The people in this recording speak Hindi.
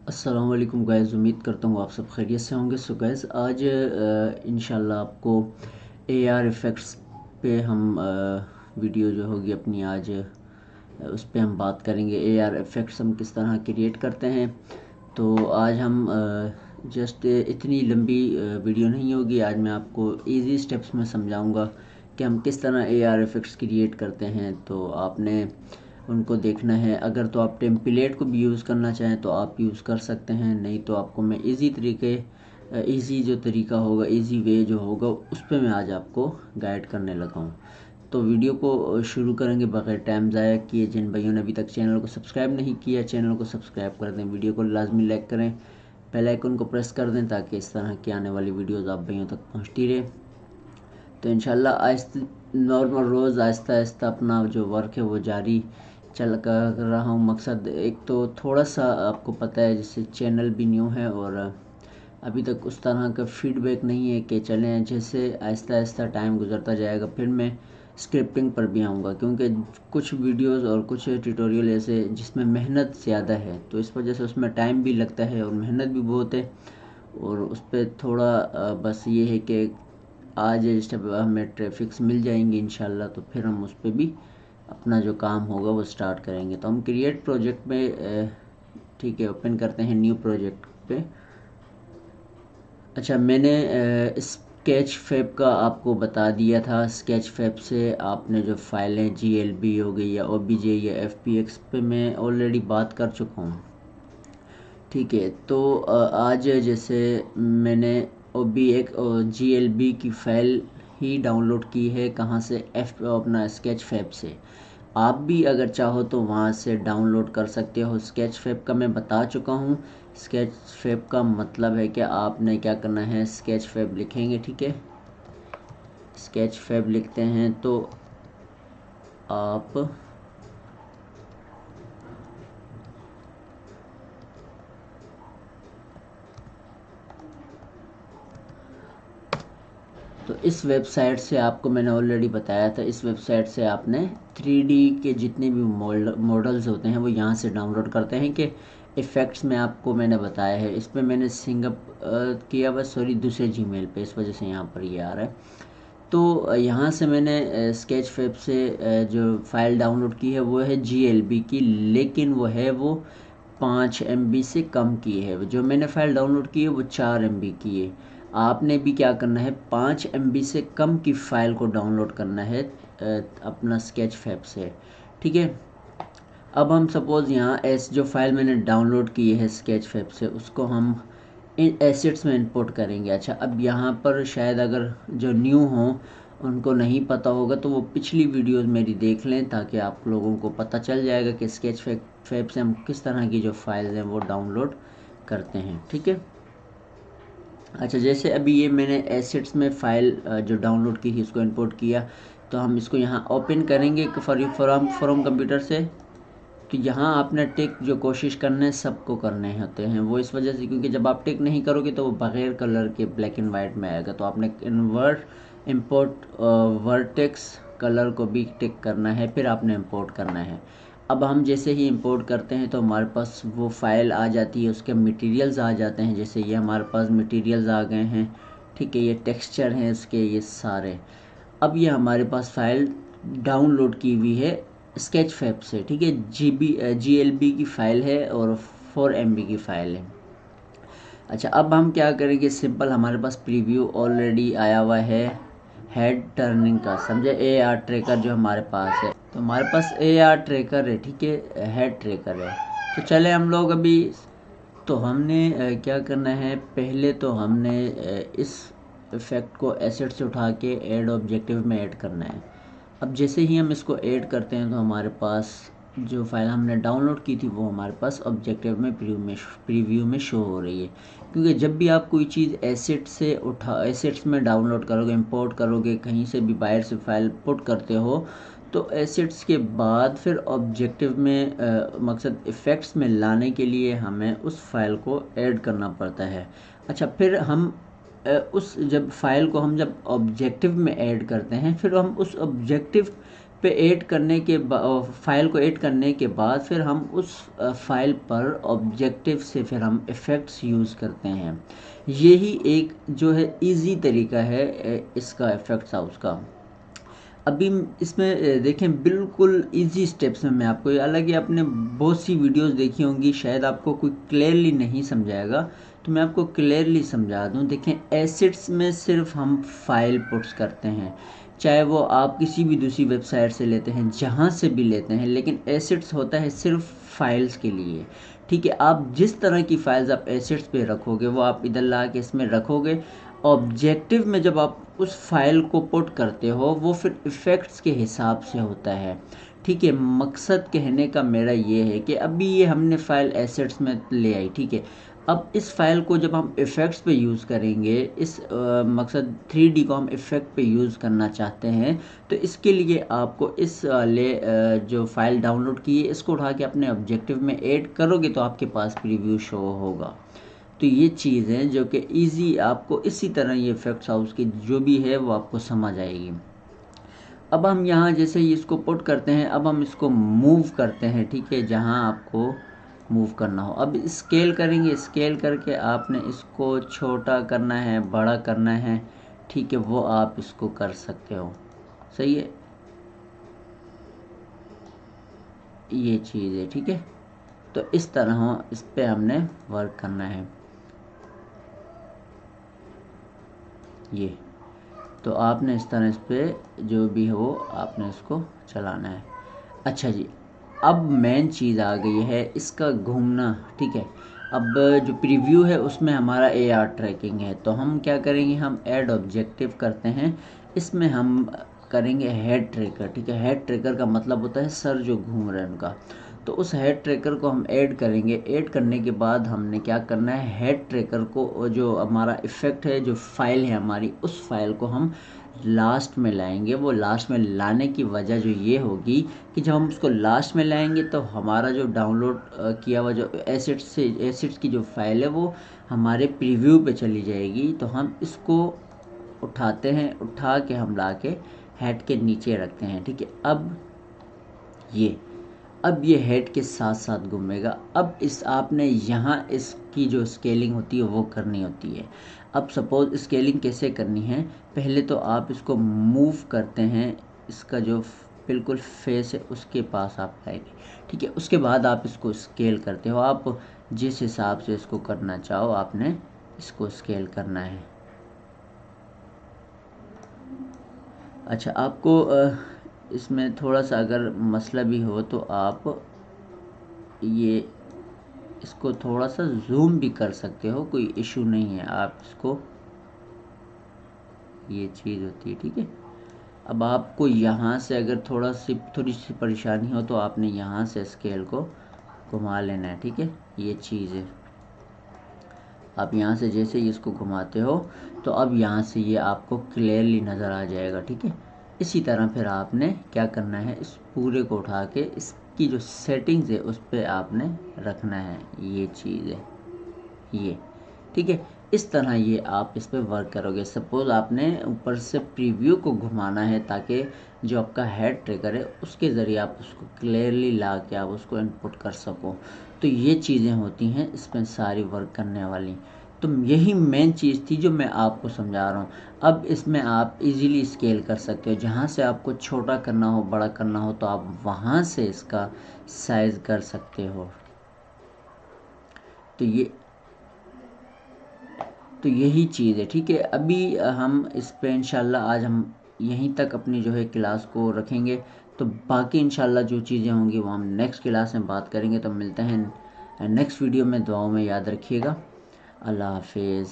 अस्सलाम वालेकुम गाइज़, उम्मीद करता हूँ आप सब खैरियत से होंगे। सो गाइज़ आज इंशाल्लाह आपको AR इफ़ेक्ट्स पे हम वीडियो जो होगी अपनी आज उस पे हम बात करेंगे। AR इफ़ेक्ट्स हम किस तरह क्रिएट करते हैं। तो आज हम जस्ट इतनी लंबी वीडियो नहीं होगी। आज मैं आपको इजी स्टेप्स में समझाऊंगा कि हम किस तरह AR इफ़ेक्ट्स क्रिएट करते हैं। तो आपने उनको देखना है। अगर तो आप टेम्पलेट को भी यूज़ करना चाहें तो आप यूज़ कर सकते हैं, नहीं तो आपको मैं इजी जो तरीका होगा, इजी वे जो होगा उस पर मैं आज आपको गाइड करने लगा हूँ। तो वीडियो को शुरू करेंगे बगैर टाइम ज़ाया किए। जिन भाइयों ने अभी तक चैनल को सब्सक्राइब नहीं किया, चैनल को सब्सक्राइब कर दें, वीडियो को लाजमी लाइक करें, बेल आइकन को प्रेस कर दें ताकि इस तरह की आने वाली वीडियोज़ आप भाइयों तक पहुँचती रहे। तो इंशाल्लाह आहिस्ता नॉर्मल रोज़ आहिस्ता आहिस्ता अपना जो वर्क है वो जारी चल कर रहा हूँ। मकसद एक तो थोड़ा सा आपको पता है, जैसे चैनल भी न्यू है और अभी तक उस तरह का फीडबैक नहीं है कि चलें। जैसे आहिस्ता आहिस्ता टाइम गुजरता जाएगा फिर मैं स्क्रिप्टिंग पर भी आऊँगा, क्योंकि कुछ वीडियोस और कुछ ट्यूटोरियल ऐसे जिसमें मेहनत ज़्यादा है, तो इस वजह से उसमें टाइम भी लगता है और मेहनत भी बहुत है। और उस पर थोड़ा बस ये है कि आज जब हमें ट्रैफिक्स मिल जाएंगे इंशाल्लाह तो फिर हम उस पर भी अपना जो काम होगा वो स्टार्ट करेंगे। तो हम क्रिएट प्रोजेक्ट में ठीक है, ओपन करते हैं न्यू प्रोजेक्ट पे। अच्छा, मैंने स्केच फैब का आपको बता दिया था। स्केच फैब से आपने जो फाइलें GLB हो गई या OBJ या FBX पे मैं ऑलरेडी बात कर चुका हूँ। ठीक है, तो आज जैसे मैंने OBX और GLB की फ़ाइल ही डाउनलोड की है। कहाँ से? अपना स्केच फैब से। आप भी अगर चाहो तो वहाँ से डाउनलोड कर सकते हो। स्केच फैब का मैं बता चुका हूँ। स्केच फैब का मतलब है कि आपने क्या करना है, स्केच फैब लिखेंगे। ठीक है, स्केच फैब लिखते हैं तो आप तो इस वेबसाइट से, आपको मैंने ऑलरेडी बताया था, इस वेबसाइट से आपने 3D के जितने भी मॉडल्स होते हैं वो यहाँ से डाउनलोड करते हैं। कि इफ़ेक्ट्स में आपको मैंने बताया है, इस पर मैंने सिंगअप किया बस, सॉरी दूसरे जीमेल पे, इस वजह से यहाँ पर ये आ रहा है। तो यहाँ से मैंने स्केच फैब से जो फ़ाइल डाउनलोड की है वो है GLB की, लेकिन वो 5 MB से कम की है। जो मैंने फ़ाइल डाउनलोड की है वो 4 MB की है। आपने भी क्या करना है, 5 MB से कम की फ़ाइल को डाउनलोड करना है अपना स्केच फैब से। ठीक है, अब हम सपोज़ यहाँ जो फ़ाइल मैंने डाउनलोड की है स्केच फैब से, उसको हम इन एसेट्स में इंपोर्ट करेंगे। अच्छा, अब यहाँ पर शायद अगर जो न्यू हों उनको नहीं पता होगा तो वो पिछली वीडियोस मेरी देख लें, ताकि आप लोगों को पता चल जाएगा कि स्केच फैब से हम किस तरह की जो फाइल्स हैं वो डाउनलोड करते हैं। ठीक है, अच्छा, जैसे अभी ये मैंने एसेट्स में फ़ाइल जो डाउनलोड की थी उसको इंपोर्ट किया, तो हम इसको यहाँ ओपन करेंगे फ्रॉम कंप्यूटर से। तो यहाँ आपने टिक जो कोशिश करने हैं सबको करने होते हैं, वो इस वजह से क्योंकि जब आप टिक नहीं करोगे तो वो बग़ैर कलर के ब्लैक एंड वाइट में आएगा। तो आपने इंपोर्ट वर्टेक्स कलर को भी टिक करना है, फिर आपने इंपोर्ट करना है। अब हम जैसे ही इंपोर्ट करते हैं तो हमारे पास वो फ़ाइल आ जाती है, उसके मटेरियल्स आ जाते हैं। जैसे ये हमारे पास मटेरियल्स आ गए हैं। ठीक है, ये टेक्सचर हैं इसके, ये सारे। अब ये हमारे पास फ़ाइल डाउनलोड की हुई है स्केच फैब से। ठीक है, GLB की फ़ाइल है और 4 MB की फ़ाइल है। अच्छा, अब हम क्या करेंगे, सिंपल हमारे पास प्रीव्यू ऑलरेडी आया हुआ है हेड टर्निंग का, समझे। AR ट्रैकर जो हमारे पास है, तो हमारे पास AR ट्रैकर है। ठीक है, हेड ट्रैकर है। तो चले हम लोग अभी, तो हमने क्या करना है, पहले तो हमने इस इफ़ेक्ट को एसेट से उठा के ऐड ऑब्जेक्टिव में ऐड करना है। अब जैसे ही हम इसको ऐड करते हैं तो हमारे पास जो फाइल हमने डाउनलोड की थी वो हमारे पास ऑब्जेक्टिव में प्रीव्यू में शो हो रही है। क्योंकि जब भी आप कोई चीज़ एसेट्स में डाउनलोड करोगे, इंपोर्ट करोगे, कहीं से भी बाहर से फाइल पुट करते हो, तो एसेट्स के बाद फिर ऑब्जेक्टिव में मकसद इफ़ेक्ट्स में लाने के लिए हमें उस फाइल को ऐड करना पड़ता है। अच्छा, फिर हम उस जब फाइल को हम जब ऑब्जेक्टिव में ऐड करते हैं, फिर हम उस ऑब्जेक्टिव पे ऐड करने के फाइल को ऐड करने के बाद फिर हम उस फाइल पर ऑब्जेक्टिव से फिर हम इफ़ेक्ट्स यूज़ करते हैं। यही एक जो है इजी तरीका है इसका इफ़ेक्ट्स हाउस का। अभी इसमें देखें बिल्कुल इजी स्टेप्स में मैं आपको, हालांकि आपने बहुत सी वीडियोस देखी होंगी, शायद आपको कोई क्लियरली नहीं समझाएगा, तो मैं आपको क्लियरली समझा दूं। देखें एसिड्स में सिर्फ हम फाइल पुट्स करते हैं, चाहे वो आप किसी भी दूसरी वेबसाइट से लेते हैं, जहाँ से भी लेते हैं, लेकिन एसिड्स होता है सिर्फ फाइल्स के लिए। ठीक है, आप जिस तरह की फाइल्स आप एसिड्स पे रखोगे वो आप इधर ला के इसमें रखोगे। ऑब्जेक्टिव में जब आप उस फाइल को पुट करते हो वो फिर इफ़ेक्ट्स के हिसाब से होता है। ठीक है, मकसद कहने का मेरा ये है कि अभी ये हमने फ़ाइल एसेट्स में ले आई, ठीक है, अब इस फाइल को जब हम इफ़ेक्ट्स पे यूज़ करेंगे, इस मकसद 3D को हम इफ़ेक्ट पे यूज़ करना चाहते हैं, तो इसके लिए आपको इस जो फ़ाइल डाउनलोड की है इसको उठा के अपने ऑब्जेक्टिव में ऐड करोगे तो आपके पास प्रीव्यू शो होगा। तो ये चीज़ है जो कि इजी आपको इसी तरह ये इफेक्ट्स हाउस की जो भी है वो आपको समझ आएगी। अब हम यहाँ जैसे ही इसको पुट करते हैं, अब हम इसको मूव करते हैं, ठीक है, जहाँ आपको मूव करना हो। अब स्केल करेंगे, स्केल करके आपने इसको छोटा करना है, बड़ा करना है, ठीक है, वो आप इसको कर सकते हो। सही है, ये चीज़ है, ठीक है। तो इस तरह इस पे हमने वर्क करना है। ये तो आपने इस तरह इस पर जो भी हो आपने इसको चलाना है। अच्छा जी, अब मेन चीज़ आ गई है इसका घूमना, ठीक है। अब जो प्रीव्यू है उसमें हमारा AR ट्रैकिंग है, तो हम क्या करेंगे, हम ऐड ऑब्जेक्टिव करते हैं, इसमें हम करेंगे हेड ट्रैकर, ठीक है। हेड ट्रैकर का मतलब होता है सर जो घूम रहे हैं उनका, तो उस हेड ट्रैकर को हम ऐड करेंगे। ऐड करने के बाद हमने क्या करना है, हेड ट्रैकर को जो हमारा इफ़ेक्ट है, जो फाइल है हमारी, उस फाइल को हम लास्ट में लाएंगे। वो लास्ट में लाने की वजह जो ये होगी कि जब हम उसको लास्ट में लाएंगे तो हमारा जो डाउनलोड किया हुआ जो एसिड्स की जो फाइल है वो हमारे प्रीव्यू पे चली जाएगी। तो हम इसको उठाते हैं, उठा के हम ला के हेड के नीचे रखते हैं, ठीक है। अब ये हेड के साथ साथ घूमेगा। अब इस आपने यहाँ इसकी जो स्केलिंग होती है वो करनी होती है। अब सपोज़ स्केलिंग कैसे करनी है, पहले तो आप इसको मूव करते हैं, इसका जो बिल्कुल फेस है उसके पास आप लाएंगे, ठीक है। उसके बाद आप इसको स्केल करते हो, आप जिस हिसाब से इसको करना चाहो आपने इसको स्केल करना है। अच्छा, आपको इसमें थोड़ा सा अगर मसला भी हो तो आप ये इसको थोड़ा सा जूम भी कर सकते हो, कोई इशू नहीं है। आप इसको, ये चीज़ होती है, ठीक है। अब आपको यहाँ से अगर थोड़ी सी परेशानी हो तो आपने यहाँ से स्केल को घुमा लेना है, ठीक है। ये चीज़ है, आप यहाँ से जैसे ही इसको घुमाते हो तो अब यहाँ से ये आपको क्लियरली नज़र आ जाएगा, ठीक है। इसी तरह फिर आपने क्या करना है, इस पूरे को उठा के इसकी जो सेटिंग्स है उस पर आपने रखना है, ये चीज़ है ये, ठीक है। इस तरह ये आप इस पर वर्क करोगे। सपोज़ आपने ऊपर से प्रीव्यू को घुमाना है ताकि जो आपका हेड ट्रिगर है उसके ज़रिए आप उसको क्लियरली ला के आप उसको इनपुट कर सको। तो ये चीज़ें होती हैं इसमें सारी वर्क करने वाली। तो यही मेन चीज़ थी जो मैं आपको समझा रहा हूँ। अब इसमें आप इजीली स्केल कर सकते हो, जहाँ से आपको छोटा करना हो, बड़ा करना हो, तो आप वहाँ से इसका साइज़ कर सकते हो। तो यही चीज़ है, ठीक है। अभी हम इस पे इंशाल्लाह आज हम यहीं तक अपनी जो है क्लास को रखेंगे। तो बाकी इंशाल्लाह जो चीज़ें होंगी वो हम नेक्स्ट क्लास में बात करेंगे। तो मिलते हैं नेक्स्ट वीडियो में, दुआओं में याद रखिएगा। अल्लाह हाफिज़।